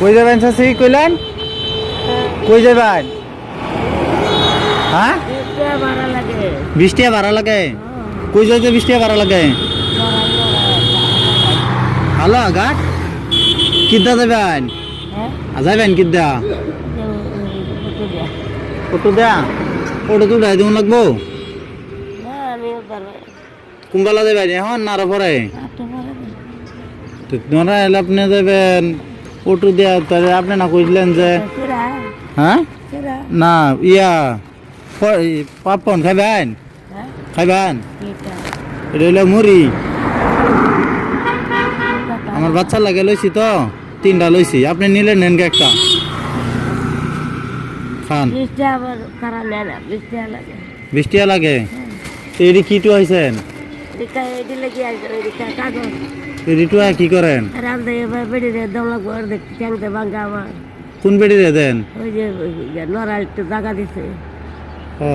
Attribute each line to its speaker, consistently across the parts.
Speaker 1: কই যাবেন চাচি কইলেন কই যাবেন হ্যাঁ 20 টাকা ভাড়া লাগে কই যাইতে 20 টাকা ভাড়া লাগে হ্যালো ঘাট কিদ্দা যাবেন যাবেন কিদ্দা অটো দেয়া অটো তো উঠাই দেবো লাগবো কোনবেলা যাবেন এখন না আরো পরে তোমরা এলে আপনি যাবেন অটো দেয়া তাহলে আপনি না কইলেন যে হ্যাঁ না ইয়া পাপন খাইবেন খাইবেন এটা হইলো মুড়ি আমার বাচ্চা লাগে লইছি তো 3টা লইছি আপনি নিলে নেন একটা খান 20 টাকা লাগে এটি কিটু আইছেন এটিটু কি করেন কোন বেড়ি রে দেন
Speaker 2: জায়গা দিছে
Speaker 1: ও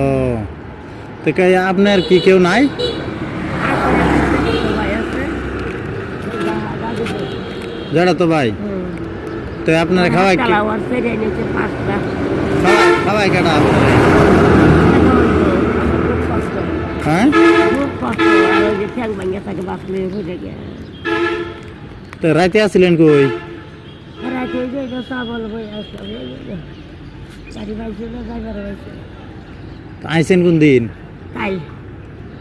Speaker 1: তো আপনার কি কেউ নাই যারা তো ভাই তো আপনার খাওয়াই খাওয়াই কাটা হ্যাঁ তো রাতে আসলেন কই আইসেন কোন দিন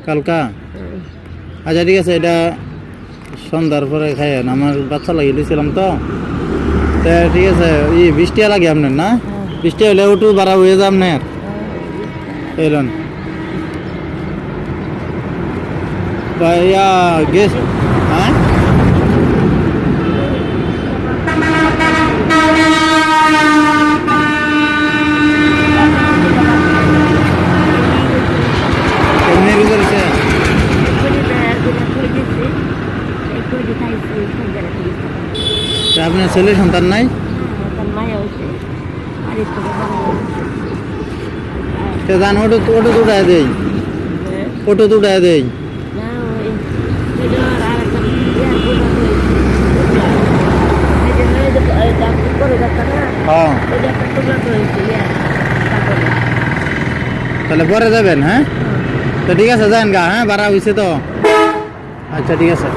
Speaker 1: কালকা আচ্ছা ঠিক আছে এটা সন্ধ্যার পরে খাইয়েন আমার বাচ্চা লাগিয়ে দিয়েছিলাম তো ঠিক আছে 20 টাকা লাগে আপনার না 20 টাকা হলে ওটু বাড়া হয়ে যাম না এলেন ভাইয়া গেস হ্যাঁ কেমনি করেছে আপনার ছেলে সন্তান নাই জান ওটো ওটো উঠায় দেই ওটো উঠায় দেই তাহলে পরে যাবেন হ্যাঁ তো ঠিক আছে যান গা হ্যাঁ ভাড়া হয়েছে তো আচ্ছা ঠিক আছে